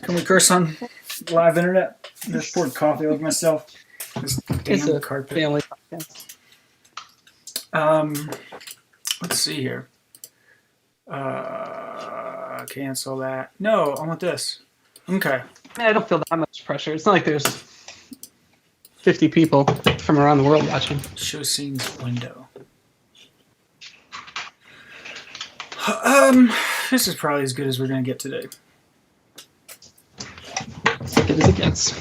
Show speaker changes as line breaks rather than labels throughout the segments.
Can we curse on live internet? I just poured coffee over myself. This
It's
damn
a
carpet.
family podcast.
Let's see here. Cancel that. No, I want this. Okay.
I don't feel that much pressure. It's not like there's 50 people from around the world watching.
Show scenes window. This is probably as good as we're gonna get today.
As good as it gets.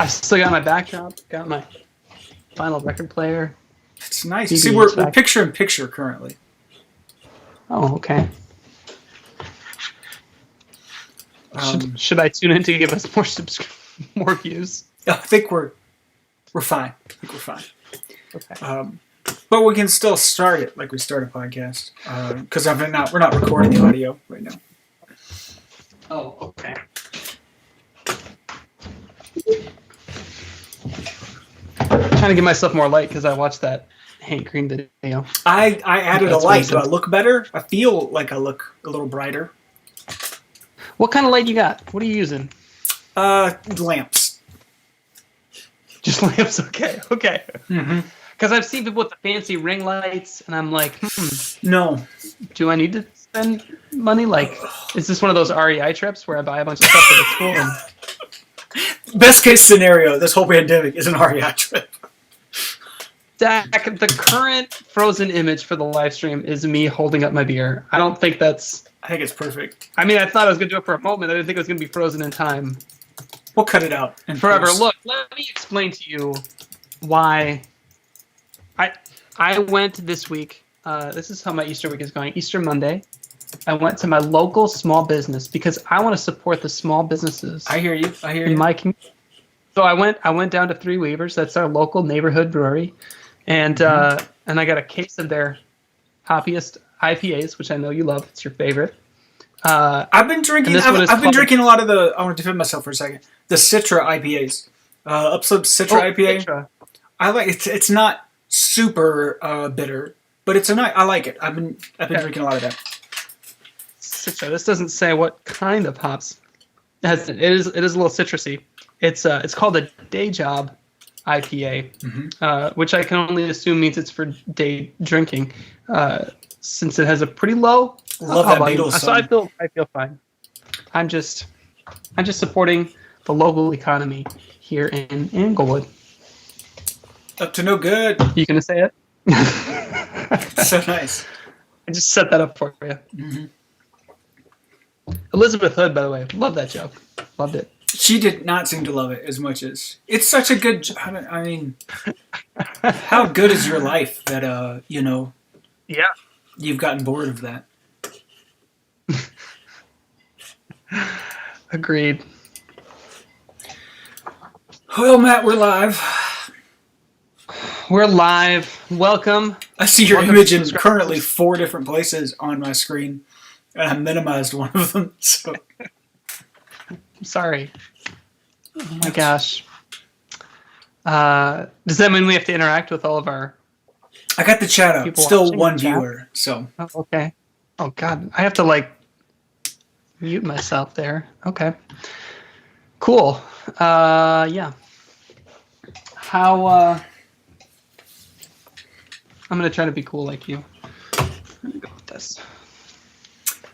I still got my backdrop, got my vinyl record player.
It's nice.
TV
See, we're picture in picture currently.
Oh, okay. Should I tune in to give us more views?
I think we're fine. I think we're fine.
Okay.
But we can still start it like we start a podcast because we're not recording the audio right now.
Oh, okay. I'm trying to give myself more light because I watched that Hank Green video.
I added a light. Do I look better? I feel like I look a little brighter.
What kind of light you got? What are you using?
Lamps.
Just lamps. Okay.
Mm-hmm.
Because I've seen people with the fancy ring lights, and I'm like,
No.
do I need to spend money? Like, is this one of those REI trips where I buy a bunch of stuff for the school? And
Best case scenario, this whole pandemic is an REI trip.
Zach, the current frozen image for the live stream is me holding up my beer. I don't think that's...
I think it's perfect.
I mean, I thought I was going to do it for a moment. I didn't think it was going to be frozen in time.
We'll cut it out.
Forever. Look, let me explain to you why I went this week. This is how my Easter week is going. Easter Monday, I went to my local small business because I want to support the small businesses.
I hear you.
In my community. So I went down to Three Weavers. That's our local neighborhood brewery, and I got a case of their hoppiest IPAs, which I know you love. It's your favorite.
I've been drinking. I've been drinking a lot of the. I want to defend myself for a second. The Citra IPAs, Upslope Citra IPA.
Citra.
I like it. It's not super bitter, but it's a nice. I like it. I've been drinking a lot of that.
Citra. This doesn't say what kind of hops. It is a little citrusy. It's called a Day Job IPA, which I can only assume means it's for day drinking, since it has a pretty low.
Love that Beatles song.
So I feel fine. I'm just supporting the local economy here in Inglewood.
Up to no good.
You gonna say it?
So nice.
I just set that up for you.
Mm-hmm.
Elizabeth Hood, by the way, loved that joke. Loved it.
She did not seem to love it as much as it's such a good. I mean, how good is your life that
Yeah.
you've gotten bored of that?
Agreed.
Well, Matt, we're live.
We're live. Welcome.
I see your
Welcome
image
to
in
subscribe.
currently 4 different places on my screen, and I minimized one of them. So
I'm sorry. Oh my gosh. Does that mean we have to interact with all of our...
I got the chat up.
People
Still
watching
one
the chat?
viewer. So
Oh, okay. Oh, God. I have to, mute myself there. Okay. Cool. Yeah. How, I'm going to try to be cool like you. I'm going to go with this.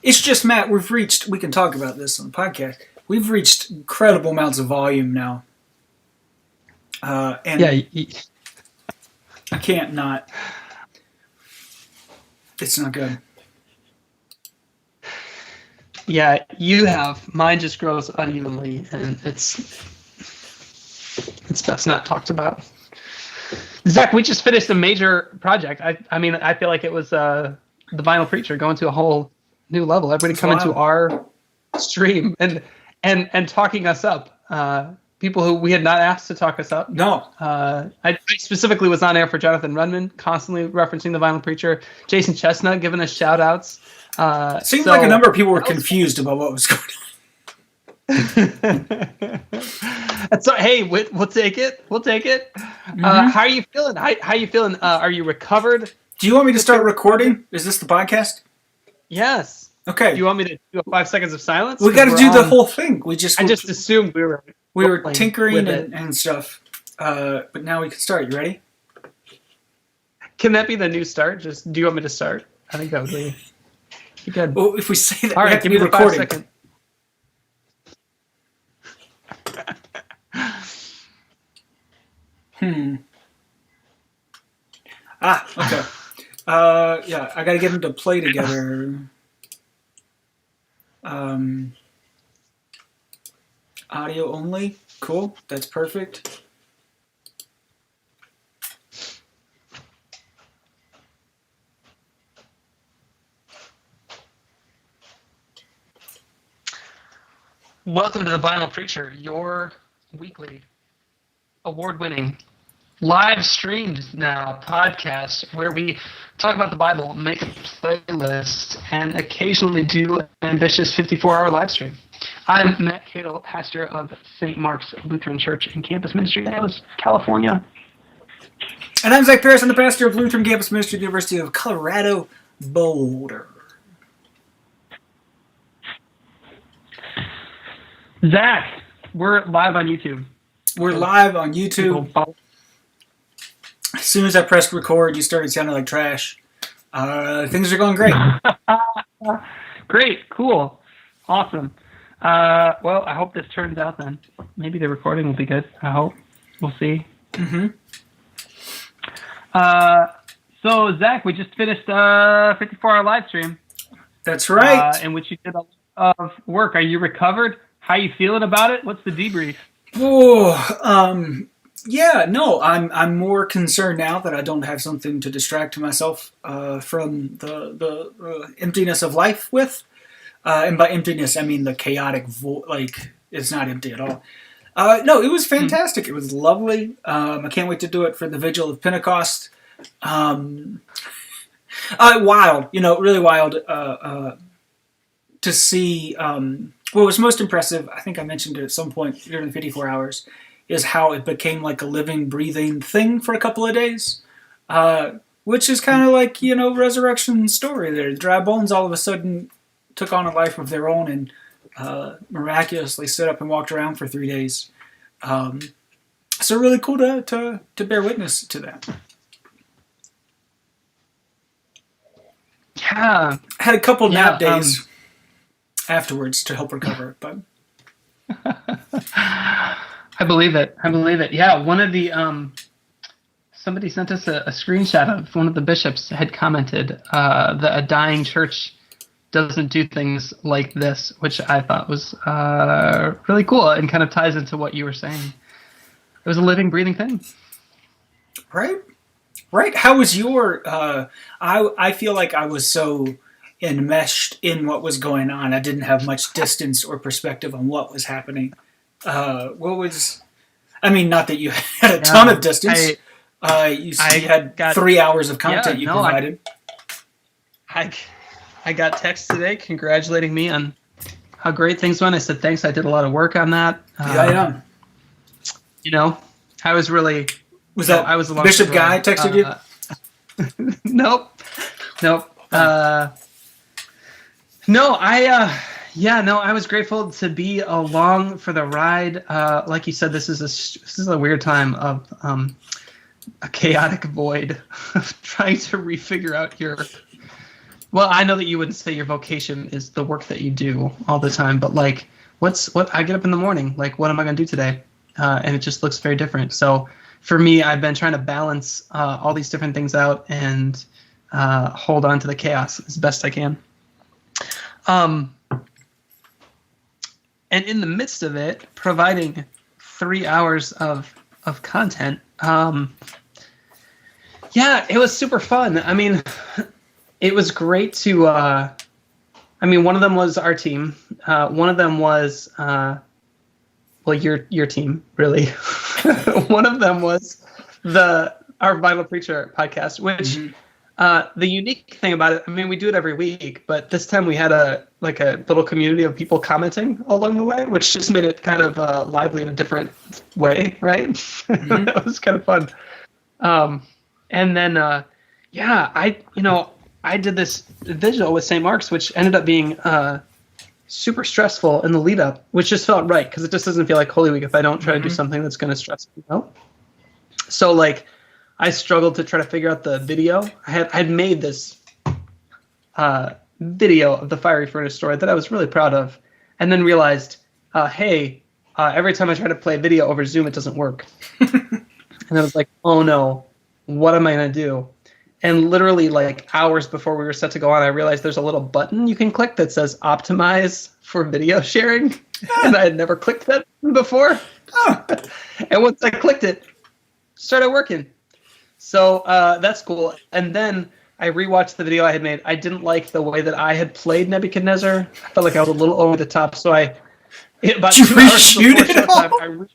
it's just Matt. We can talk about this on the podcast. We've reached incredible amounts of volume now, and
Yeah.
I can't not. It's not good.
Yeah, you have. Mine just grows unevenly, and it's best not talked about. Zach, we just finished a major project. I mean, I feel like it was the Vinyl Preacher going to a whole new level. Everybody coming to our stream and talking us up. People who we had not asked to talk us up.
No.
I specifically was on air for Jonathan Rundman, constantly referencing the Vinyl Preacher. Jason Chestnut giving us shout outs.
Seems like a number of people were confused about what was going on.
And so, hey, we'll take it. We'll take it. How are you feeling? How are you feeling? Are you recovered?
Do you want me to start recording? Is this the podcast?
Yes.
Okay.
Do you want me to do 5 seconds of silence?
We got to do the whole thing. I just
assumed we were
tinkering and stuff. But now we can start. You ready?
Can that be the new start? Just do you want me to start? I think that would be good.
Well, if we say that,
all
we
right,
have to
give
be
me the
recording.
5 second.
Okay. Yeah, I got to get them to play together. Audio only. Cool. That's perfect.
Welcome to the Vinyl Preacher, your weekly, award-winning, live-streamed now podcast where we talk about the Bible, make a playlist, and occasionally do an ambitious 54-hour live stream. I'm Matt Keadle, pastor of St. Mark's Lutheran Church and Campus Ministry in Emmaus, California.
And I'm Zach Parris. I'm the pastor of Lutheran Campus Ministry at the University of Colorado, Boulder.
Zach, we're live on YouTube.
We're live on YouTube. As soon as I pressed record, you started sounding like trash. Things are going great.
Great, cool, awesome. Well, I hope this turns out then. Maybe the recording will be good. I hope. We'll see.
Mm-hmm.
So, Zach, we just finished a 54-hour live stream.
That's right.
In which you did a lot of work. Are you recovered? How you feeling about it? What's the debrief?
Oh, yeah, no, I'm more concerned now that I don't have something to distract myself from the emptiness of life with. And by emptiness, I mean the chaotic it's not empty at all. No, it was fantastic. It was lovely. I can't wait to do it for the Vigil of Pentecost. Wild, really wild to see. What was most impressive, I think I mentioned it at some point during the 54 hours, is how it became like a living, breathing thing for a couple of days. Which is kind of like, resurrection story there. The dry bones all of a sudden took on a life of their own and miraculously stood up and walked around for 3 days. So really cool to bear witness to that.
Yeah.
Had a couple nap days afterwards to help recover, but
I believe it. Yeah, one of the somebody sent us a screenshot of one of the bishops had commented that a dying church doesn't do things like this, which I thought was really cool and kind of ties into what you were saying. It was a living, breathing thing.
Right. How was your? I feel like I was so enmeshed in what was going on. I didn't have much distance or perspective on what was happening. What was? I mean, not that you had a ton of distance. You had 3 hours of content you provided.
I got text today congratulating me on how great things went. I said thanks. I did a lot of work on that.
Yeah.
I was really.
Was that I was Bishop Guy texted you?
Nope. No, I was grateful to be along for the ride. Like you said, this is a weird time of a chaotic void of trying to refigure out your. Well, I know that you wouldn't say your vocation is the work that you do all the time, but like, what I get up in the morning, like, what am I going to do today? And it just looks very different. So for me, I've been trying to balance all these different things out and hold on to the chaos as best I can. And in the midst of it, providing 3 hours of content. It was super fun. I mean, it was great to. One of them was our team. One of them was your team, really. One of them was our Bible Preacher podcast, which. The unique thing about it, we do it every week, but this time we had a little community of people commenting along the way, which just made it kind of lively in a different way, right? That was kind of fun. And then, I did this visual with St. Mark's, which ended up being super stressful in the lead up, which just felt right because it just doesn't feel like Holy Week if I don't try to do something that's going to stress me out. So like, I struggled to try to figure out the video. I'd made this video of the fiery furnace story that I was really proud of, and then realized, hey, every time I try to play video over Zoom, it doesn't work. And I was like, oh no, what am I going to do? And literally like hours before we were set to go on, I realized there's a little button you can click that says optimize for video sharing. And I had never clicked that before. And once I clicked it, it started working. So that's cool. And then I rewatched the video I had made. I didn't like the way that I had played Nebuchadnezzar. I felt like I was a little over the top. So about 2 hours before showtime,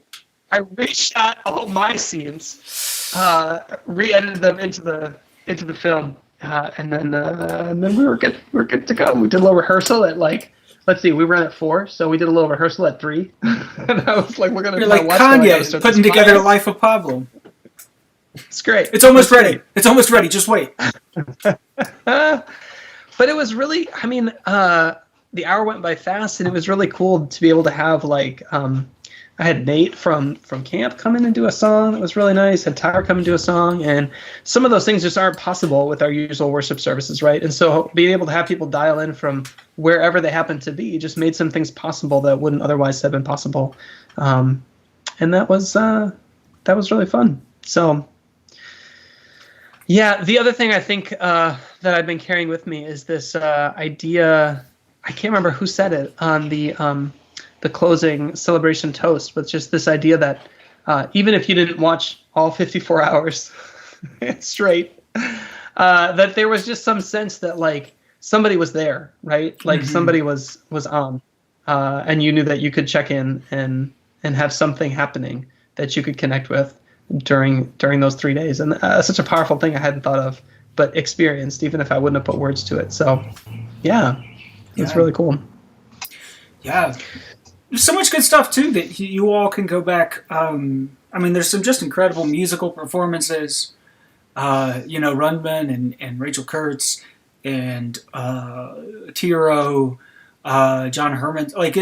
I reshot all my scenes, re-edited them into the film, and then we were good to go. We did a little rehearsal at let's see, we ran at 4, so we did a little rehearsal at 3. And I was like, You're
like Kanye putting together Life of Pablo.
It's great.
It's almost ready. Great. It's almost ready. Just wait.
But it was really, I mean, the hour went by fast, and it was really cool to be able to have I had Nate from camp come in and do a song that was really nice. Had Tyra come and do a song, and some of those things just aren't possible with our usual worship services, right? And so being able to have people dial in from wherever they happen to be just made some things possible that wouldn't otherwise have been possible, and that was really fun. So yeah, the other thing I think that I've been carrying with me is this idea. I can't remember who said it on the closing celebration toast, but just this idea that even if you didn't watch all 54 hours straight, that there was just some sense that like somebody was there, right? Like somebody was on, and you knew that you could check in and have something happening that you could connect with during those 3 days. And such a powerful thing I hadn't thought of, but experienced, even if I wouldn't have put words to it. So yeah, it's really cool. Yeah.
There's so much good stuff too that you all can go back. I mean, there's some just incredible musical performances. Rundman and Rachel Kurtz and Tiro, John Herman. Like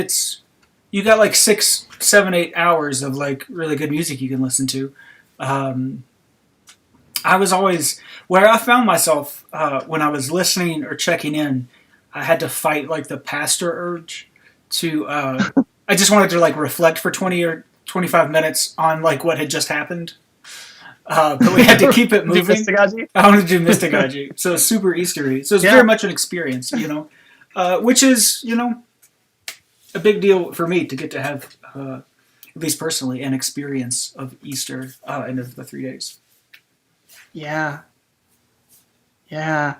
you got like 6, 7, 8 hours of like really good music you can listen to. I was always where I found myself when I was listening or checking in. I had to fight like the pastor urge to. I just wanted to like reflect for 20 or 25 minutes on like what had just happened. But we had to keep it moving. I wanted to do Mystagogy. So super Eastery. So it's very much an experience, which is, a big deal for me to get to have, at least personally, an experience of Easter and of the 3 days.
Yeah. Yeah.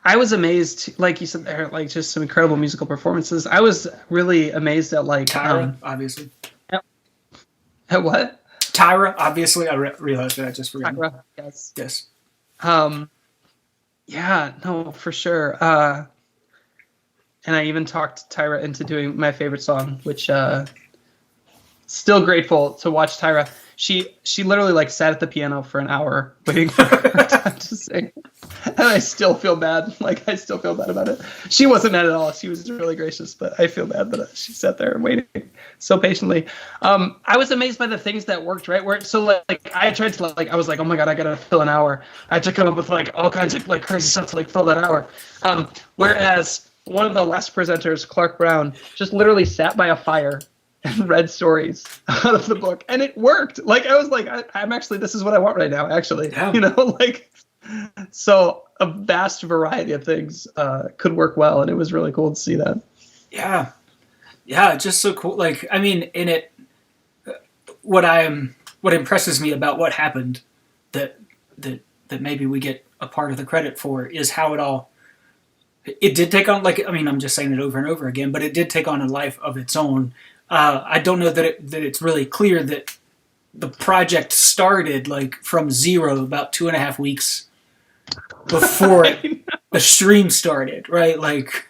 I was amazed, like you said there, like just some incredible musical performances. I was really amazed at like
Tyra, obviously.
At what?
Tyra, obviously. I realized that I just forgot.
Tyra, yes.
Yes.
Yeah, no, for sure. And I even talked Tyra into doing my favorite song, which still grateful to watch Tyra. She literally like sat at the piano for an hour waiting for her time to sing. And I still feel bad. Like, I still feel bad about it. She wasn't mad at all. She was really gracious, but I feel bad that she sat there waiting so patiently. I was amazed by the things that worked, right? So like I tried to like, I was like, oh my God, I got to fill an hour. I had to come up with like all kinds of like crazy stuff to like fill that hour. Whereas one of the last presenters, Clark Brown, just literally sat by a fire and read stories out of the book. And it worked. Like, I was like, I'm actually, this is what I want right now, actually. Yeah. So a vast variety of things could work well, and it was really cool to see that.
Yeah, just so cool. Like, I mean, in it, what impresses me about what happened that maybe we get a part of the credit for is how it did take on, like, I mean, I'm just saying it over and over again, but it did take on a life of its own. I don't know that it's really clear that the project started like from zero about 2.5 weeks before the stream started, right? Like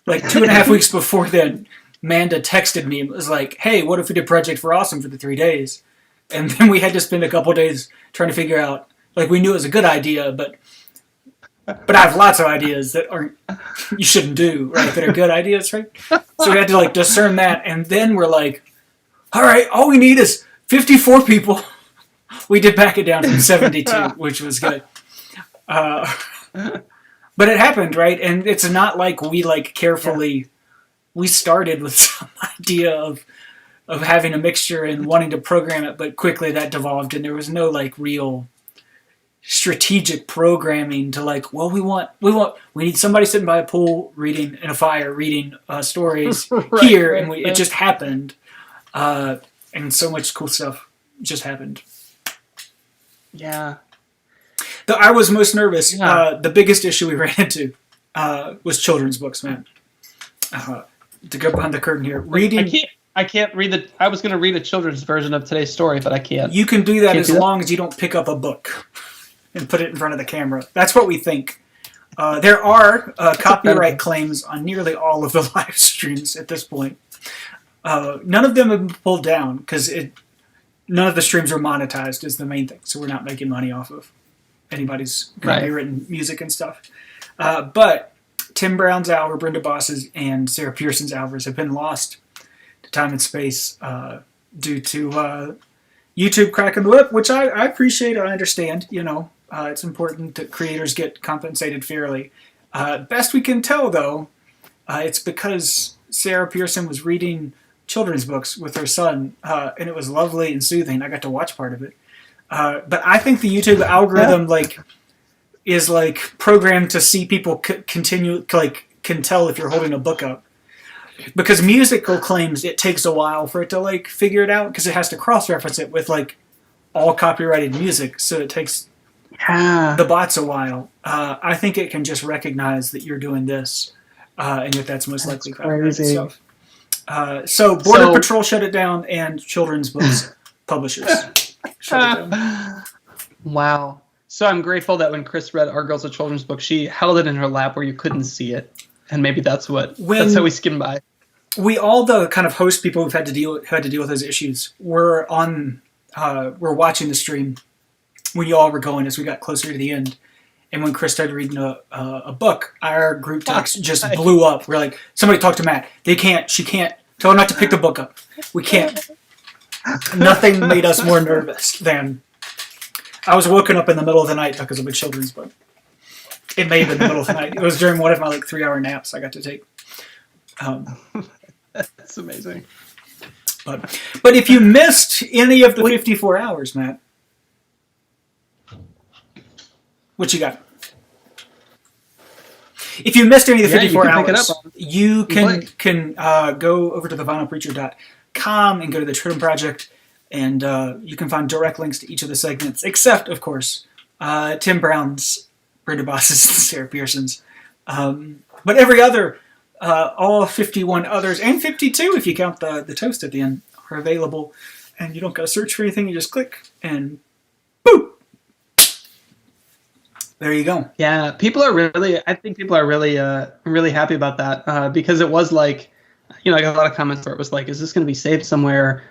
2.5 weeks before then, Manda texted me and was like, hey, what if we did Project for Awesome for the 3 days? And then we had to spend a couple days trying to figure out, like, we knew it was a good idea, but But I have lots of ideas that aren't you shouldn't do, right? That are good ideas, right? So we had to like discern that, and then we're like, all right, all we need is 54 people. We did back it down from 72, which was good. But it happened, right? And it's not like we like carefully. Yeah. We started with some idea of having a mixture and wanting to program it, but quickly that devolved, and there was no like real strategic programming to like. Well, we need somebody sitting by a pool reading in a fire, reading stories here, and it just happened, and so much cool stuff just happened.
Yeah.
Though I was most nervous. Yeah. The biggest issue we ran into was children's books, man. To go behind the curtain here, reading.
I can't read I was going to read a children's version of today's story, but I can't.
You can do that as long as you don't pick up a book and put it in front of the camera. That's what we think. There are copyright claims on nearly all of the live streams at this point. None of them have been pulled down because none of the streams are monetized is the main thing. So we're not making money off of anybody's copywritten music and stuff. But Tim Brown's hour, Brenda Boss's, and Sarah Pearson's hours have been lost to time and space due to YouTube cracking the whip, which I appreciate. I understand. It's important that creators get compensated fairly. Best we can tell, though, it's because Sarah Pearson was reading children's books with her son, and it was lovely and soothing. I got to watch part of it. But I think the YouTube algorithm is programmed to see people can tell if you're holding a book up, because musical claims it takes a while for it to figure it out because it has to cross-reference it with all copyrighted music, so it takes the bots a while. I think it can just recognize that you're doing this, and that's most likely copyrighted stuff. So Border Patrol shut it down, and children's books publishers shut it down.
Wow. So I'm grateful that when Chris read Our Girls, a Children's book, she held it in her lap where you couldn't see it. And maybe that's how we skimmed by.
We all, the kind of host people who've had to deal with those issues, were watching the stream when you all were going as we got closer to the end. And when Chris started reading a book, our group text just blew up. We're like, somebody talk to Matt. She can't. Tell her not to pick the book up. We can't. Nothing made us more nervous than... I was woken up in the middle of the night because of a children's book. It may have been the middle of the night. It was during one of my 3-hour naps I got to take.
That's amazing.
But if you missed any of the 54 hours, Matt, what you got? If you missed any of the 54 hours, you can go over to thevinylpreacher.com and go to the Trim Project. And you can find direct links to each of the segments, except, of course, Tim Brown's, Brenda Boss's, and Sarah Pearson's. But every other, all 51 others, and 52 if you count the toast at the end, are available. And you don't got to search for anything. You just click, and boop! There you go.
Yeah, I think people are really happy about that because it was I got a lot of comments where it was is this going to be saved somewhere?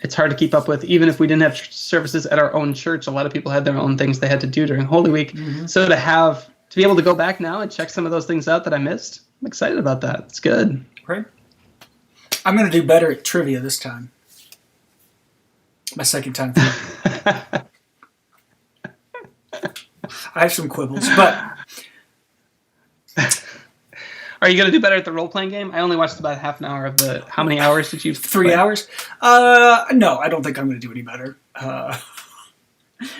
It's hard to keep up with. Even if we didn't have services at our own church, a lot of people had their own things they had to do during Holy Week. Mm-hmm. So to be able to go back now and check some of those things out that I missed, I'm excited about that. It's good.
Right. I'm going to do better at trivia this time. My second time. I have some quibbles, but...
Are you going to do better at the role-playing game? I only watched about half an hour of the... How many hours did you
3 play? Hours? No, I don't think I'm going to do any better.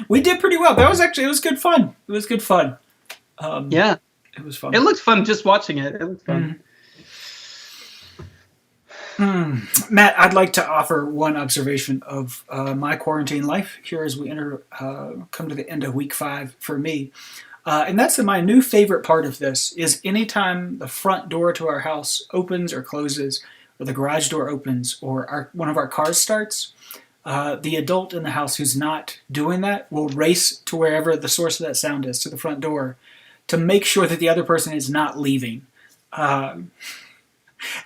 We did pretty well. It was good fun. It was good fun.
Yeah.
It was fun.
It looked fun just watching it. It looked fun.
Matt, I'd like to offer one observation of my quarantine life here as we come to the end of week 5 for me. And that's my new favorite part of this is anytime the front door to our house opens or closes, or the garage door opens, or one of our cars starts, the adult in the house who's not doing that will race to wherever the source of that sound is, to the front door, to make sure that the other person is not leaving. And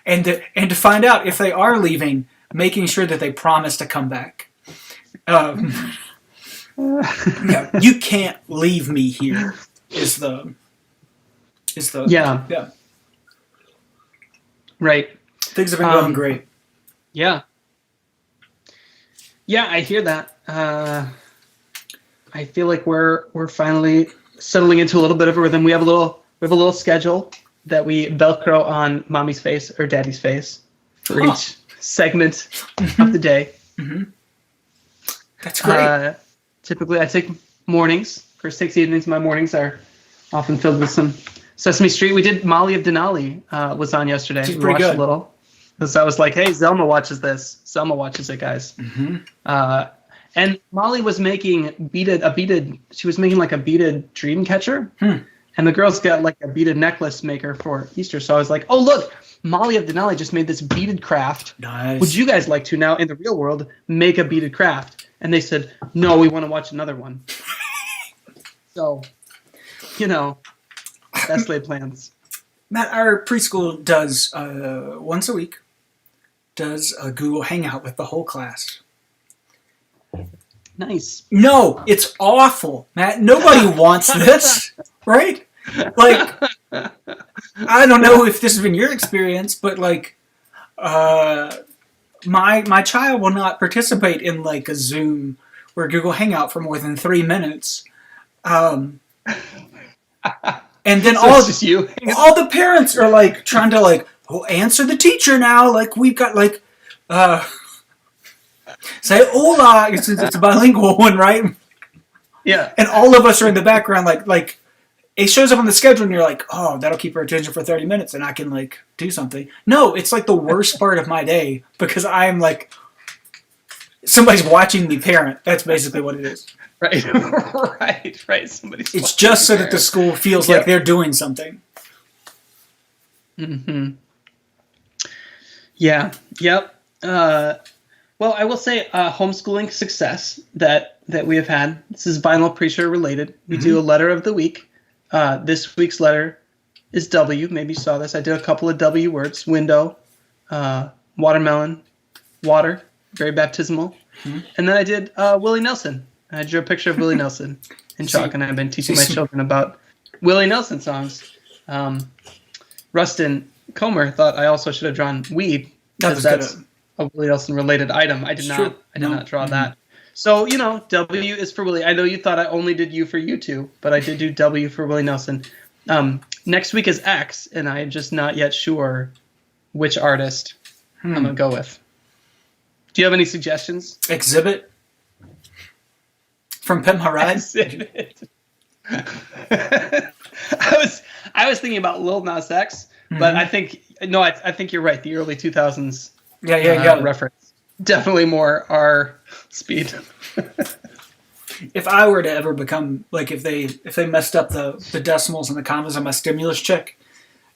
to find out if they are leaving, making sure that they promise to come back. Yeah, you can't leave me here. is the
Yeah. Right.
Things have been going great.
Yeah. Yeah, I hear that. I feel like we're finally settling into a little bit of a rhythm. We have a little schedule that we Velcro on mommy's face or daddy's face for each segment of the day.
Mm-hmm. That's great.
Typically, I take mornings. Chris takes evenings. My mornings are often filled with some Sesame Street. We did Molly of Denali was on yesterday.
She's
we
pretty
watched
good.
a little. Because I was like, hey, Zelma watches this. Zelma watches it, guys.
Mm-hmm.
And Molly was making she was making like a beaded dream catcher. And the girls got like a beaded necklace maker for Easter. So I was like, oh, look, Molly of Denali just made this beaded craft.
Nice.
Would you guys like to now in the real world make a beaded craft? And they said, no, we want to watch another one. So, best laid plans.
Matt, our preschool does once a week, does a Google Hangout with the whole class.
Nice.
No, it's awful, Matt. Nobody wants this, right? Like, I don't know if this has been your experience, but like, my child will not participate in like a Zoom or Google Hangout for more than 3 minutes. And then
So it's just you.
all the parents are like trying to like, oh, answer the teacher now. Like we've got like, say hola. It's a bilingual one, right?
Yeah.
And all of us are in the background, like it shows up on the schedule, and you're like, oh, that'll keep her attention for 30 minutes, and I can like do something. No, it's like the worst part of my day because I'm like, somebody's watching me parent. That's basically what it is.
Right. right. Somebody's
It's just so that the school feels like they're doing something.
Mm-hmm. Yeah. Yep. Well, I will say homeschooling success that we have had. This is Vinyl Preacher related. We do a letter of the week. This week's letter is W. Maybe you saw this. I did a couple of W words. Window, watermelon, water, very baptismal. And then I did Willie Nelson. I drew a picture of Willie Nelson in chalk, and I've been teaching my children about Willie Nelson songs. Rustin Comer thought I also should have drawn weed because that's a Willie Nelson related item. I did not draw that. So, W is for Willie. I know you thought I only did U for you two, but I did do W for Willie Nelson. Next week is X, and I'm just not yet sure which artist I'm going to go with. Do you have any suggestions?
Exhibit from Pimp My Ride.
Exhibit. I was thinking about Lil Nas X, but I think you're right. The early 2000s reference. Definitely more our speed.
If I were to ever become like if they messed up the decimals and the commas on my stimulus check,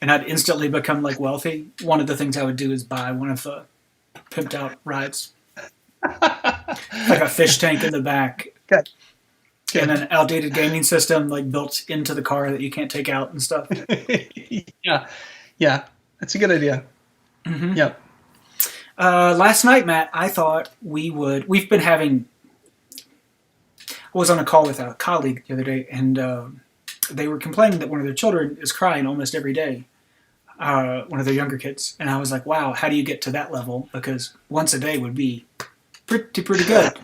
and I'd instantly become like wealthy, one of the things I would do is buy one of the pimped out rides, like a fish tank in the back,
Good.
and an outdated gaming system like built into the car that you can't take out and stuff.
Yeah, that's a good idea.
Mm-hmm.
Yep.
Last night, Matt, I thought we've been having. I was on a call with a colleague the other day, and they were complaining that one of their children is crying almost every day. One of their younger kids, and I was like, "Wow, how do you get to that level? Because once a day would be pretty good."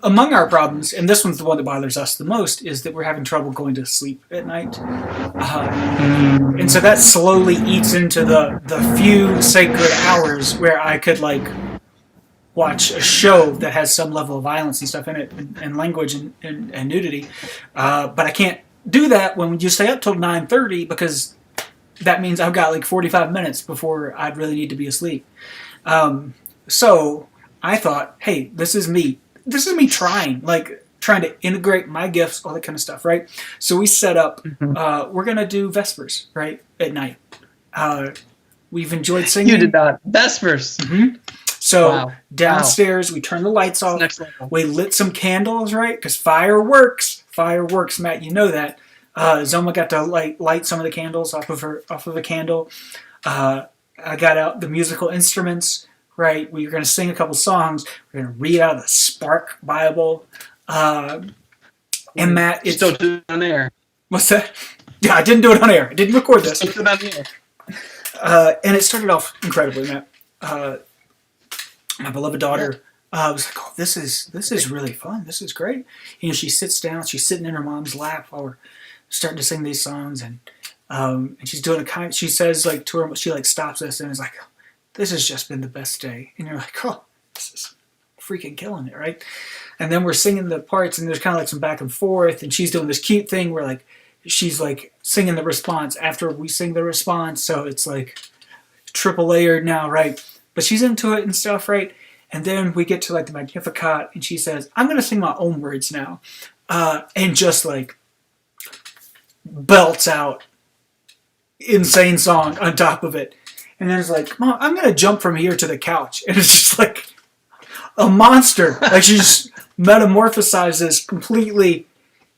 Among our problems, and this one's the one that bothers us the most, is that we're having trouble going to sleep at night, and so that slowly eats into the few sacred hours where I could like watch a show that has some level of violence and stuff in it, and language and nudity, but I can't do that when you stay up till 9:30 because that means I've got like 45 minutes before I'd really need to be asleep. So I thought, hey, this is me trying to integrate my gifts, all that kind of stuff, right? So we set up, we're going to do Vespers, right, at night. We've enjoyed singing.
You did that. Vespers.
Mm-hmm. So downstairs, we turned the lights off.
Next level.
We lit some candles, right? Because fireworks, Matt, you know that. Zoma got to light some of the candles off of a candle. I got out the musical instruments, right? We were going to sing a couple songs. We're going to read out of the Spark Bible. And Matt,
it's still doing it on air.
What's that? Yeah, I didn't do it on air. I didn't record this.
Still on air.
And it started off incredibly, Matt. My beloved daughter was like, "Oh, this is really fun. This is great." She sits down. She's sitting in her mom's lap while we're starting to sing these songs, and she's doing she says like to her, she like stops us and is like, "This has just been the best day." And you're like, "Oh, this is freaking killing it, right?" And then we're singing the parts, and there's kind of like some back and forth, and she's doing this cute thing where like she's like singing the response after we sing the response, so it's like triple layered now, right? But she's into it and stuff, right? And then we get to like the Magnificat, and she says, "I'm going to sing my own words now," and just like belts out insane song on top of it. And then it's like, "Mom, I'm going to jump from here to the couch," and it's just like a monster. Like she just metamorphosizes completely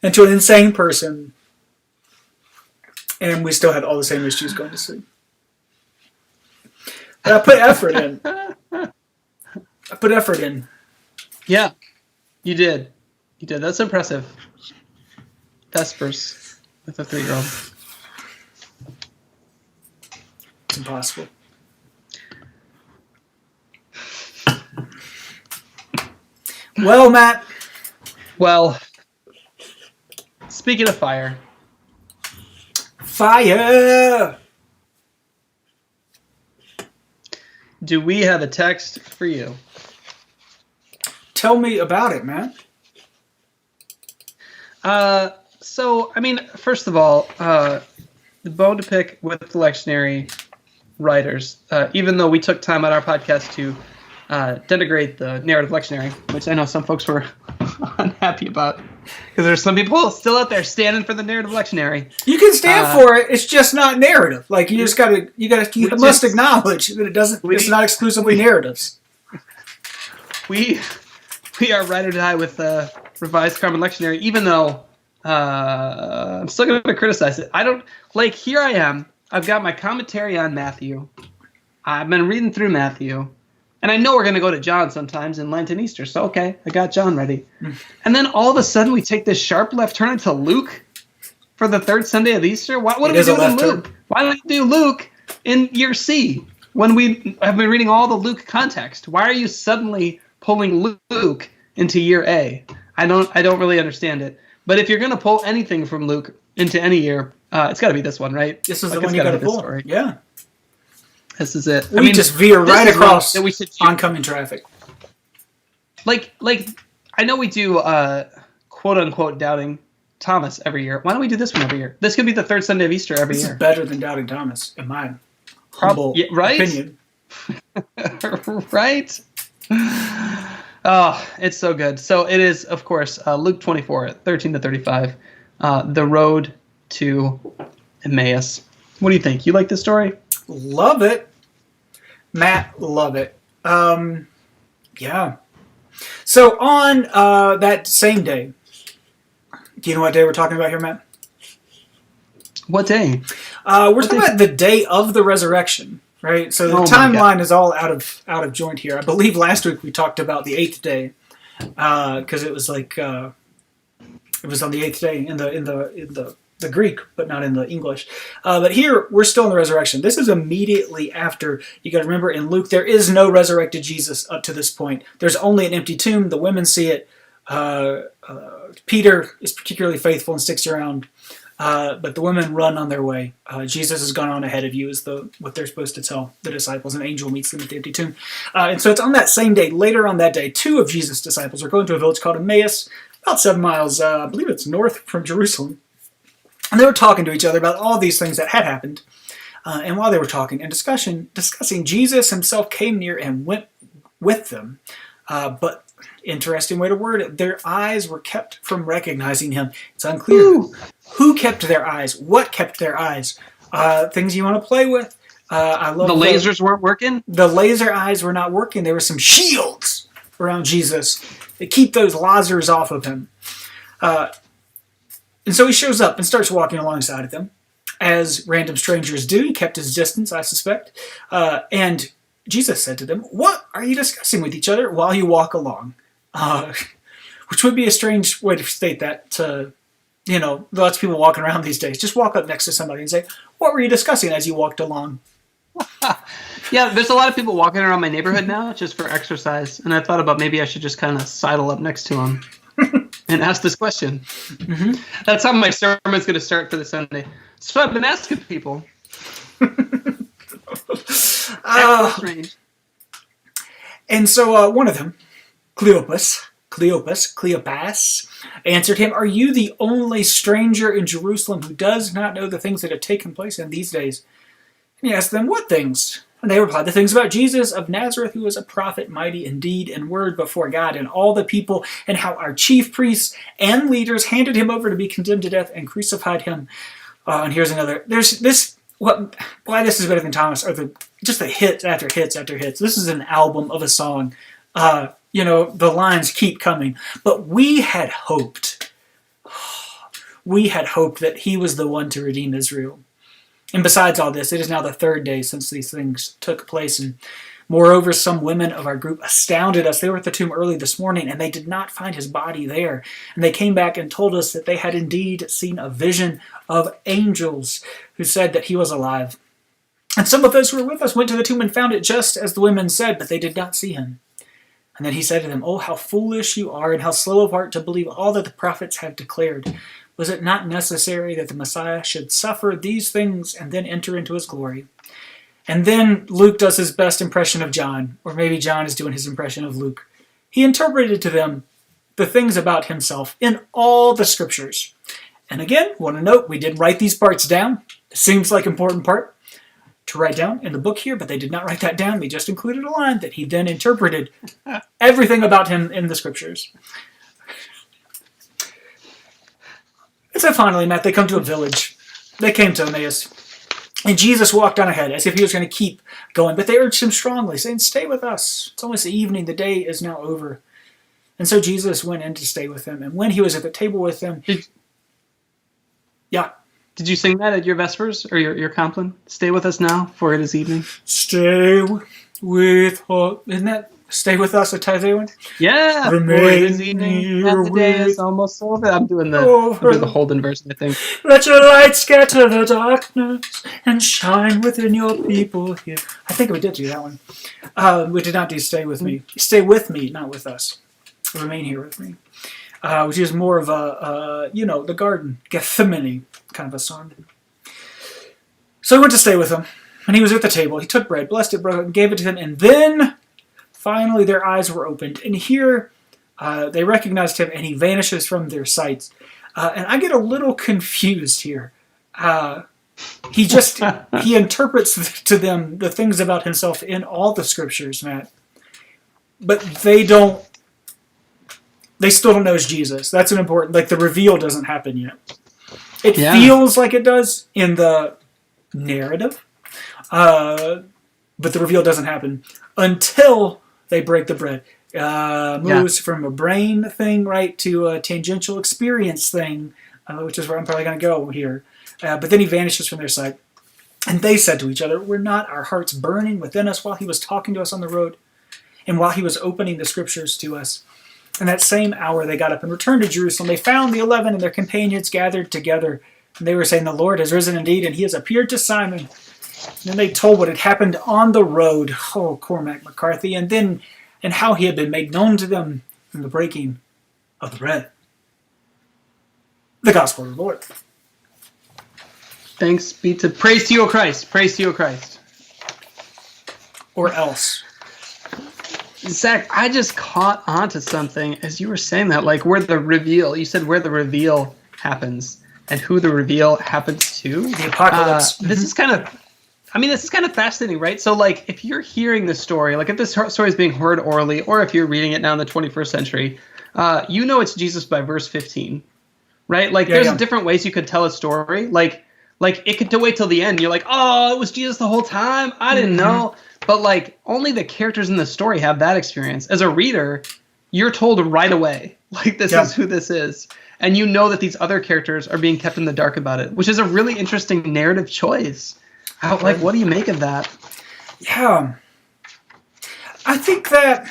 into an insane person. And we still had all the same issues going to sleep. But I put effort in.
Yeah, you did. You did. That's impressive. Vespers with a 3-year-old.
It's impossible. Well, Matt.
Well, speaking of fire.
Fire!
Do we have a text for you?
Tell me about it, man.
So, I mean, first of all, the bone to pick with the lectionary writers, even though we took time on our podcast to denigrate the narrative lectionary, which I know some folks were unhappy about, because there's some people still out there standing for the narrative lectionary.
You can stand for it. It's just not narrative. Like you must acknowledge that it's not exclusively narratives.
We are ride or die with revised Common Lectionary, even though I'm still going to criticize it. Here I am. I've got my commentary on Matthew. I've been reading through Matthew. And I know we're going to go to John sometimes in Lent and Easter, so okay, I got John ready. And then all of a sudden we take this sharp left turn into Luke for the third Sunday of Easter? What are we doing in Luke? Why don't we do Luke in year C when we have been reading all the Luke context? Why are you suddenly pulling Luke into year A? I don't really understand it. But if you're going to pull anything from Luke into any year, it's got to be this one, right?
This is the one you got to pull. Story. Yeah.
This is it.
We just veer right across oncoming traffic.
Like I know we do quote unquote doubting Thomas every year. Why don't we do this one every year? This could be the third Sunday of Easter every year.
This is better than doubting Thomas, in my humble opinion.
Right? Oh, it's so good. So it is, of course, Luke 24, 13 to 35, the road to Emmaus. What do you think? You like this story?
Love it. Matt, love it. Yeah. So on that same day, do you know what day we're talking about here, Matt?
What day?
We're talking about the day of the resurrection, right? So the timeline is all out of joint here. I believe last week we talked about the 8th day, because it was like it was on the 8th day in the Greek, but not in the English. But here, we're still in the resurrection. This is immediately after. You got to remember, in Luke, there is no resurrected Jesus up to this point. There's only an empty tomb. The women see it. Peter is particularly faithful and sticks around. But the women run on their way. Jesus has gone on ahead of you is what they're supposed to tell the disciples. An angel meets them at the empty tomb. And so it's on that same day, later on that day, 2 of Jesus' disciples are going to a village called Emmaus, about 7 miles, I believe it's north from Jerusalem. And they were talking to each other about all these things that had happened. And while they were talking and discussing, Jesus himself came near and went with them. But interesting way to word it, their eyes were kept from recognizing him. It's unclear who kept their eyes, what kept their eyes. Things you want to play with. I love
the lasers weren't working?
The laser eyes were not working. There were some shields around Jesus that keep those lasers off of him. And so he shows up and starts walking alongside of them, as random strangers do. He kept his distance, I suspect. And Jesus said to them, "What are you discussing with each other while you walk along?" which would be a strange way to state that to, lots of people walking around these days. Just walk up next to somebody and say, what were you discussing as you walked along?
Yeah, there's a lot of people walking around my neighborhood now just for exercise, and I thought about maybe I should just kind of sidle up next to them and ask this question. Mm-hmm. That's how my sermon's going to start for the Sunday. So I've been asking people.
And so one of them, Cleopas, answered him, "Are you the only stranger in Jerusalem who does not know the things that have taken place in these days?" And he asked them, "What things?" And they replied, "The things about Jesus of Nazareth, who was a prophet, mighty in deed and word before God and all the people, and how our chief priests and leaders handed him over to be condemned to death and crucified him." And here's another. There's this. Why this is better than Thomas are just the hits after hits after hits. This is an album of a song. The lines keep coming. But we had hoped that he was the one to redeem Israel. And besides all this, it is now the third day since these things took place. And moreover, some women of our group astounded us. They were at the tomb early this morning, and they did not find his body there. And they came back and told us that they had indeed seen a vision of angels who said that he was alive. And some of those who were with us went to the tomb and found it just as the women said, but they did not see him. And then he said to them, "Oh, how foolish you are, and how slow of heart to believe all that the prophets have declared. Was it not necessary that the Messiah should suffer these things and then enter into his glory?" And then Luke does his best impression of John, or maybe John is doing his impression of Luke. He interpreted to them the things about himself in all the scriptures. And again, want to note, we did write these parts down. It seems like an important part to write down in the book here, but they did not write that down. They just included a line that he then interpreted everything about him in the scriptures. And so finally, Matt, they come to a village. They came to Emmaus. And Jesus walked on ahead as if he was going to keep going. But they urged him strongly, saying, "Stay with us. It's almost the evening. The day is now over." And so Jesus went in to stay with them. And when he was at the table with them...
Did you sing that at your Vespers or your Compline? "Stay with us now, for it is evening."
Stay with us. Isn't that "Stay with us" a Tithea one?
Yeah. For it is evening, and the day is almost over. I'm doing the Holden version, I think.
"Let your light scatter the darkness and shine within your people here." I think we did do that one. We did not do "Stay with me." Stay with me, not with us. Remain here with me. Which is more of the garden, Gethsemane kind of a song. So I went to stay with him, and he was at the table. He took bread, blessed it, broke it, and gave it to them, and then finally their eyes were opened. And here they recognized him, and he vanishes from their sights. And I get a little confused here. He interprets to them the things about himself in all the scriptures, Matt. But they still don't know it's Jesus. That's an important, the reveal doesn't happen yet. It feels like it does in the narrative, but the reveal doesn't happen until they break the bread. Moves from a brain thing, right, to a tangential experience thing, which is where I'm probably going to go here. But then he vanishes from their sight. And they said to each other, "Were not our hearts burning within us while he was talking to us on the road, and while he was opening the scriptures to us?" And that same hour they got up and returned to Jerusalem. They found the 11 and their companions gathered together. And they were saying, "The Lord has risen indeed, and he has appeared to Simon." And then they told what had happened on the road. Oh, Cormac McCarthy. And how he had been made known to them in the breaking of the bread. The gospel of the Lord.
Praise to you, O Christ. Praise to you, O Christ.
Or else.
Zach, I just caught on to something as you were saying that, you said where the reveal happens and who the reveal happens to.
The apocalypse.
This is kind of fascinating, right? So, if you're hearing this story, if this story is being heard orally, or if you're reading it now in the 21st century, it's Jesus by verse 15, right? There's different ways you could tell a story. It could wait till the end. You're like, "Oh, it was Jesus the whole time. I didn't know." But only the characters in the story have that experience. As a reader, you're told right away, this is who this is. And you know that these other characters are being kept in the dark about it, which is a really interesting narrative choice. What do you make of that?
Yeah. I think that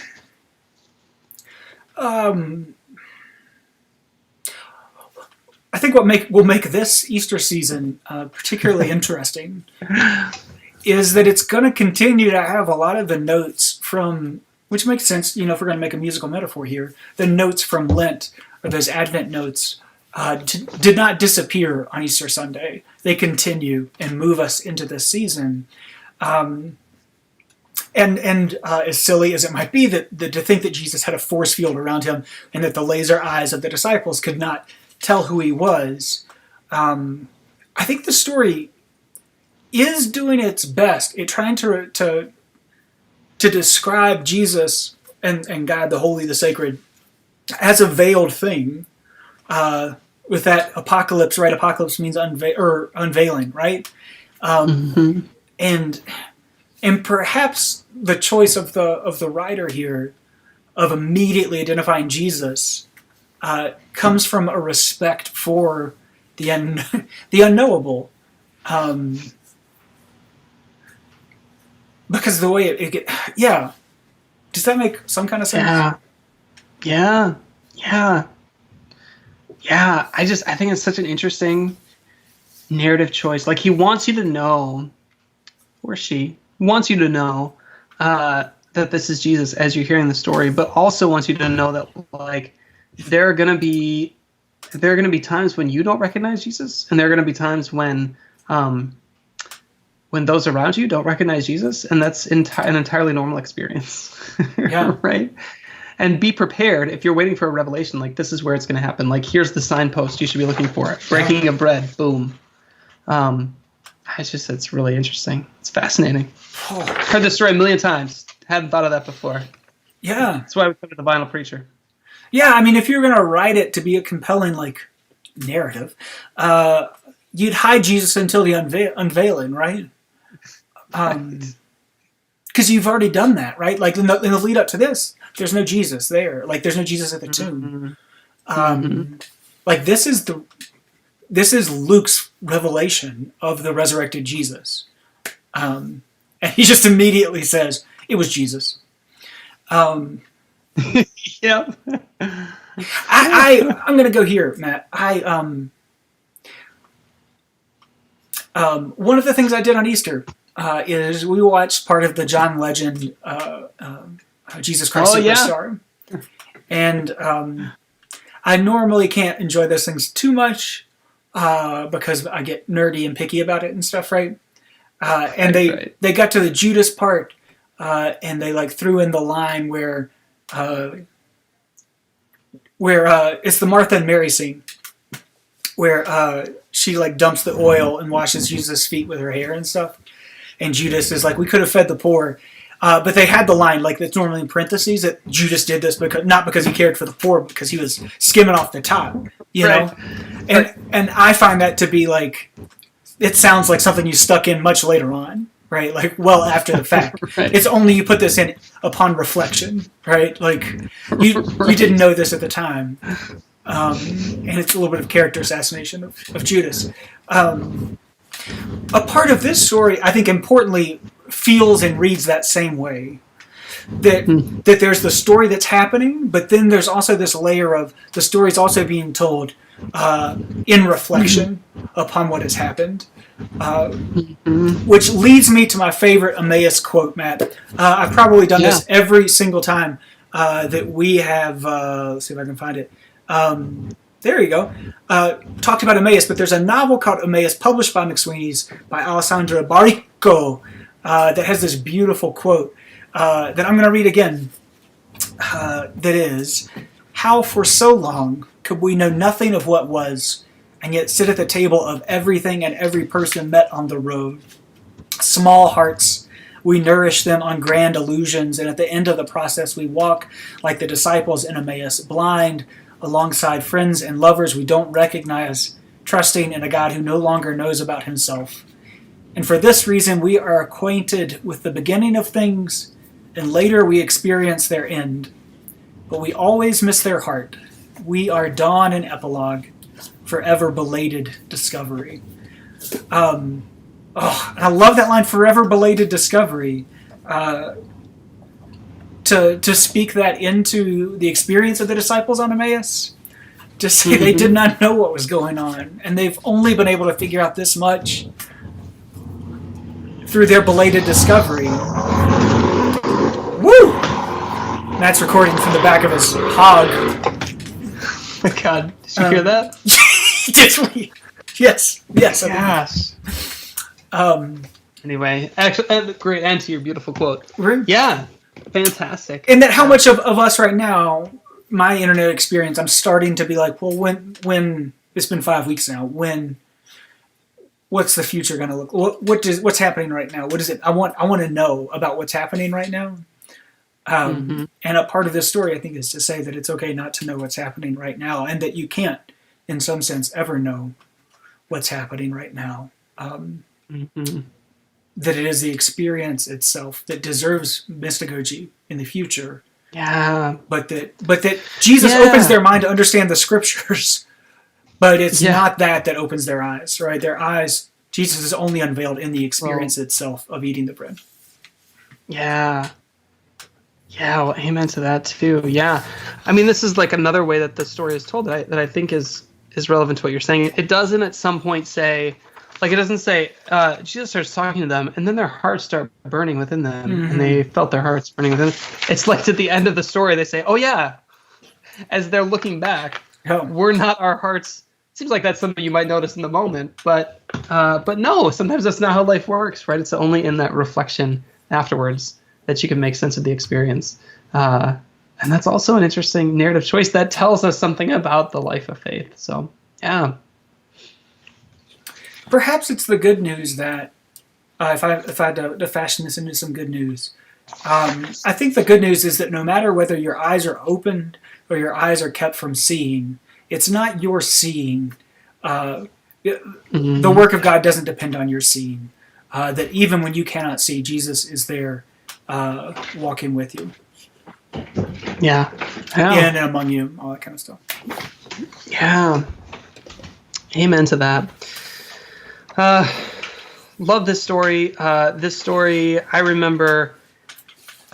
think what will make this Easter season particularly interesting is that it's going to continue to have a lot of the notes from, which makes sense, if we're going to make a musical metaphor here, the notes from Lent, or those Advent notes, did not disappear on Easter Sunday. They continue and move us into this season. And as silly as it might be, that to think that Jesus had a force field around him and that the laser eyes of the disciples could not tell who he was, I think the story is doing its best at trying to describe Jesus and God, the holy, the sacred, as a veiled thing. With that apocalypse, right? Apocalypse means unveiling, right? And perhaps the choice of the writer here of immediately identifying Jesus comes from a respect for the unknowable, because the way it get, yeah. Does that make some kind of sense?
Yeah. I think it's such an interesting narrative choice. Like, he wants you to know, or she wants you to know that this is Jesus as you're hearing the story, but also wants you to know that, like, there are gonna be times when you don't recognize Jesus, and there are gonna be times when those around you don't recognize Jesus, and that's an entirely normal experience.
Yeah.
Right? And be prepared if you're waiting for a revelation, like, this is where it's going to happen. Like, here's the signpost you should be looking for. Breaking of bread. Boom. It's really interesting. It's fascinating. Heard this story a million times. Hadn't thought of that before.
Yeah.
That's why we come to the Vinyl Preacher.
Yeah, I mean, if you're going to write it to be a compelling, like, narrative, you'd hide Jesus until the unveiling, right? Because you've already done that, right? Like, in the lead up to this, there's no Jesus there. Like, there's no Jesus at the tomb. Like, this is Luke's revelation of the resurrected Jesus. And he just immediately says, it was Jesus. Yep. I'm going to go here, Matt. One of the things I did on Easter is we watched part of the John Legend Jesus Christ Superstar. Yeah. And I normally can't enjoy those things too much because I get nerdy and picky about it and stuff, right? And they got to the Judas part and they like threw in the line where it's the Martha and Mary scene where she like dumps the oil and washes Jesus' feet with her hair and stuff. And Judas is like, we could have fed the poor. But they had the line, like that's normally in parentheses, that Judas did this not because he cared for the poor, because he was skimming off the top, you know? And I find that to be like, it sounds like something you stuck in much later on, right? Like, well after the fact. It's only you put this in upon reflection, right? Like, you didn't know this at the time. And it's a little bit of character assassination of Judas. A part of this story, I think importantly, feels and reads that same way. That there's the story that's happening, but then there's also this layer of the story's also being told in reflection upon what has happened. Which leads me to my favorite Emmaus quote, Matt. I've probably done this every single time that we have, let's see if I can find it. There you go. Talked about Emmaus, but there's a novel called Emmaus published by McSweeney's by Alessandra Barrico that has this beautiful quote that I'm going to read again. That is, how for so long could we know nothing of what was, and yet sit at the table of everything and every person met on the road? Small hearts, we nourish them on grand illusions, and at the end of the process we walk like the disciples in Emmaus, blind, alongside friends and lovers we don't recognize, trusting in a God who no longer knows about himself. And for this reason we are acquainted with the beginning of things, and later we experience their end. But we always miss their heart. We are dawn and epilogue, forever belated discovery. And I love that line, forever belated discovery. To speak that into the experience of the disciples on Emmaus, to say they did not know what was going on, and they've only been able to figure out this much through their belated discovery. Woo! Matt's recording from the back of his hog.
Oh God, did you hear that?
Did we? Yes.
Yes. Anyway, actually, great end to your beautiful quote. Yeah, fantastic.
And that how much of us right now, my internet experience, I'm starting to be like, well, when it's been 5 weeks now, what's the future going to look? What's happening right now? What is it? I want to know about what's happening right now. And a part of this story, I think, is to say that it's okay not to know what's happening right now, and that you can't, in some sense, ever know what's happening right now. That it is the experience itself that deserves mystagogy in the future.
Yeah.
But that Jesus opens their mind to understand the scriptures, but it's not that opens their eyes, right? Their eyes, Jesus is only unveiled in the experience itself of eating the bread.
Yeah. Yeah, well, amen to that too. Yeah. I mean, this is like another way that the story is told that I think is relevant to what you're saying. It doesn't at some point say, like, it doesn't say, Jesus starts talking to them, and then their hearts start burning within them, and they felt their hearts burning within them. It's like at the end of the story, they say, oh yeah, as they're looking back, we're not our hearts. Seems like that's something you might notice in the moment, but no, sometimes that's not how life works, right? It's only in that reflection afterwards that you can make sense of the experience. And that's also an interesting narrative choice that tells us something about the life of faith. So, yeah.
Perhaps it's the good news that, if I had to fashion this into some good news, I think the good news is that no matter whether your eyes are opened or your eyes are kept from seeing, it's not your seeing. The work of God doesn't depend on your seeing. That even when you cannot see, Jesus is there walking with you.
Yeah.
In and among you, all that kind of stuff.
Yeah. Amen to that. Love this story. I remember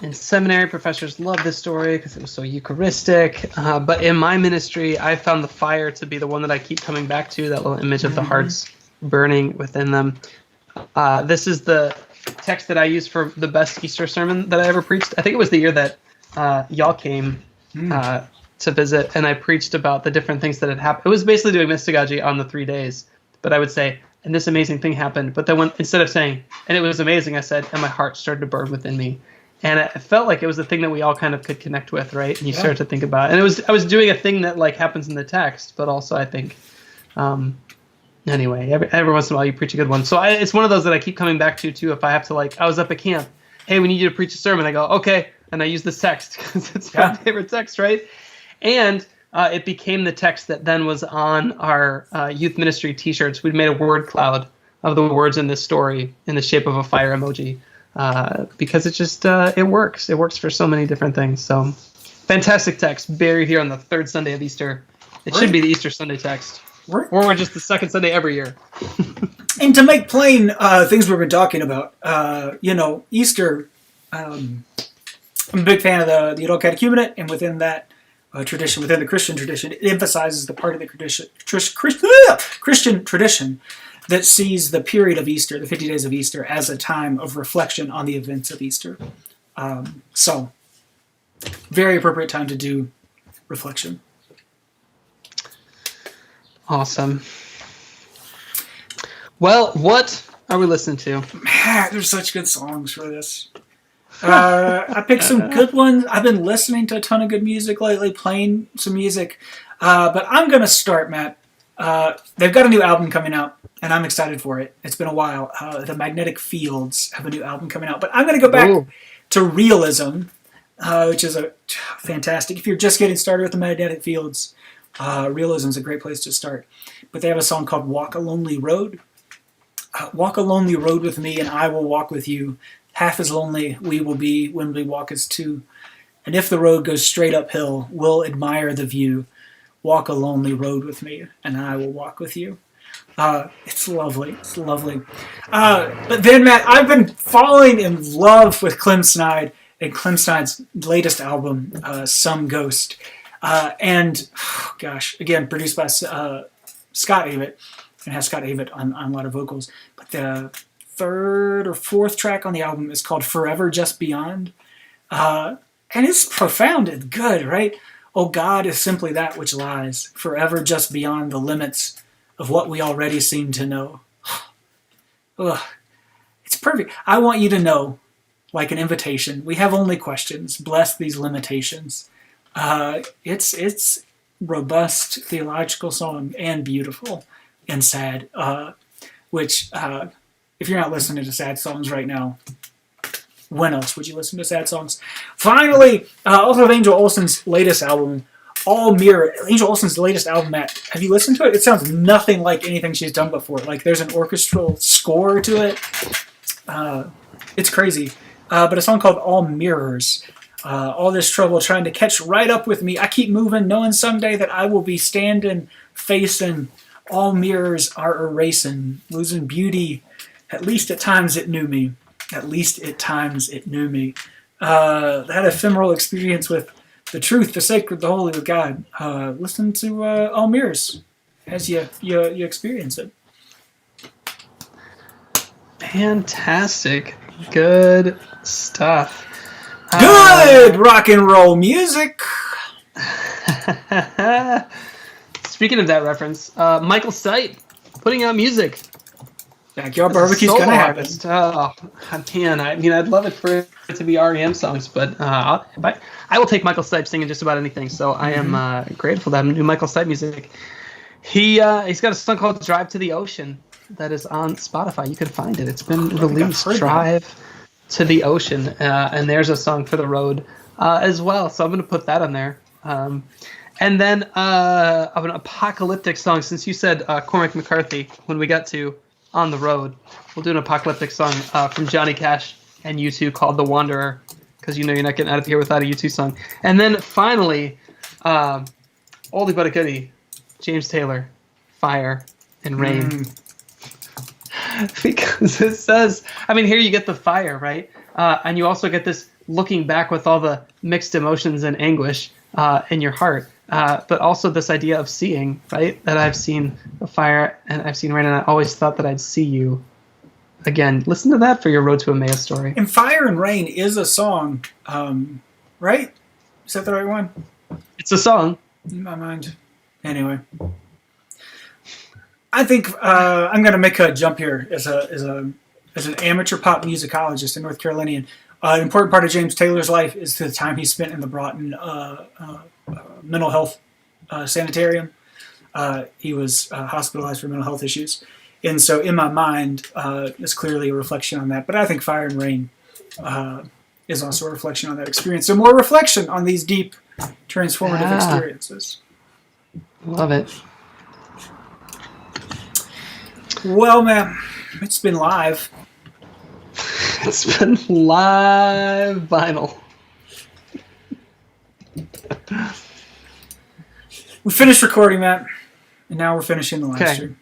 in seminary, professors loved this story because it was so Eucharistic. But in my ministry, I found the fire to be the one that I keep coming back to, that little image of the hearts burning within them. This is the text that I used for the best Easter sermon that I ever preached. I think it was the year that y'all came to visit, and I preached about the different things that had happened. It was basically doing mystagogy on the 3 days, but I would say, and this amazing thing happened. But then instead of saying, and it was amazing, I said, and my heart started to burn within me. And it felt like it was the thing that we all kind of could connect with, right? And you start to think about it. And I was doing a thing that like happens in the text, but also I think, anyway, every once in a while you preach a good one. So it's one of those that I keep coming back to too. If I have to, like, I was up at camp, hey, we need you to preach a sermon. I go, okay. And I use this text because it's my favorite text, right? And it became the text that then was on our youth ministry t-shirts. We'd made a word cloud of the words in this story in the shape of a fire emoji. Because it just, it works. It works for so many different things. So fantastic text buried here on the third Sunday of Easter. It should be the Easter Sunday text. Or just the second Sunday every year.
And to make plain things we've been talking about, Easter, I'm a big fan of the adult catechumenate, and within that tradition, within the Christian tradition, it emphasizes the part of the Christian tradition that sees the period of Easter, the 50 days of Easter, as a time of reflection on the events of Easter. So, very appropriate time to do reflection.
Awesome. Well, what are we listening to?
Man, there's such good songs for this. I picked some good ones. I've been listening to a ton of good music lately, playing some music. But I'm going to start, Matt. They've got a new album coming out, and I'm excited for it. It's been a while. The Magnetic Fields have a new album coming out. But I'm going to go back to Realism, which is a fantastic. If you're just getting started with the Magnetic Fields, Realism is a great place to start. But they have a song called Walk a Lonely Road. Walk a lonely road with me, and I will walk with you. Half as lonely we will be when we walk as two. And if the road goes straight uphill, we'll admire the view. Walk a lonely road with me, and I will walk with you. It's lovely. It's lovely. But then, Matt, I've been falling in love with Clem Snide and Clem Snide's latest album, Some Ghost. And, oh, gosh, again, produced by Scott Avett, and has Scott Avett on a lot of vocals. But the third or fourth track on the album is called Forever Just Beyond. And it's profound and good, right? Oh, God is simply that which lies, forever just beyond the limits of what we already seem to know. Ugh. It's perfect. I want you to know, like an invitation, we have only questions. Bless these limitations. It's robust theological song and beautiful and sad, which if you're not listening to sad songs right now, when else would you listen to sad songs? Finally, also Angel Olsen's latest album, All Mirror. Angel Olsen's latest album, Matt, have you listened to it? It sounds nothing like anything she's done before. Like there's an orchestral score to it. It's crazy. But a song called All Mirrors. All this trouble trying to catch right up with me. I keep moving, knowing someday that I will be standing, facing. All mirrors are erasing, losing beauty. At least at times it knew me. At least at times it knew me. That ephemeral experience with the truth, the sacred, the holy, with God. Listen to All Mirrors as you experience it.
Fantastic. Good stuff.
Good rock and roll music.
Speaking of that reference, Michael Stipe putting out music.
Backyard Barbecue's gonna happen.
Oh, man, I'd love it for it to be REM songs, but I will take Michael Stipe singing just about anything. So I am grateful to have new Michael Stipe music. He's got a song called "Drive to the Ocean" that is on Spotify. You can find it. It's been released. Drive to the Ocean, and there's a song for the road as well. So I'm going to put that on there. And then of an apocalyptic song, since you said Cormac McCarthy when we got to On the Road, we'll do an apocalyptic song from Johnny Cash and U2 called The Wanderer, because you're not getting out of here without a U2 song. And then finally, oldie but a goodie, James Taylor, Fire and Rain. Because it says, here you get the fire, right? And you also get this looking back with all the mixed emotions and anguish in your heart. But also this idea of seeing, right? That I've seen the fire and I've seen rain, and I always thought that I'd see you again. Listen to that for your Road to Emmaus story.
And Fire and Rain is a song, right? Is that the right one?
It's a song.
In my mind. Anyway. I think I'm going to make a jump here as an amateur pop musicologist in North Carolina. An important part of James Taylor's life is the time he spent in the Broughton mental health sanitarium. He was hospitalized for mental health issues. And so in my mind, it's clearly a reflection on that. But I think Fire and Rain is also a reflection on that experience. So more reflection on these deep, transformative experiences.
Love it.
Well, man, it's been live.
It's been live vinyl.
We finished recording, Matt, and now we're finishing the live stream.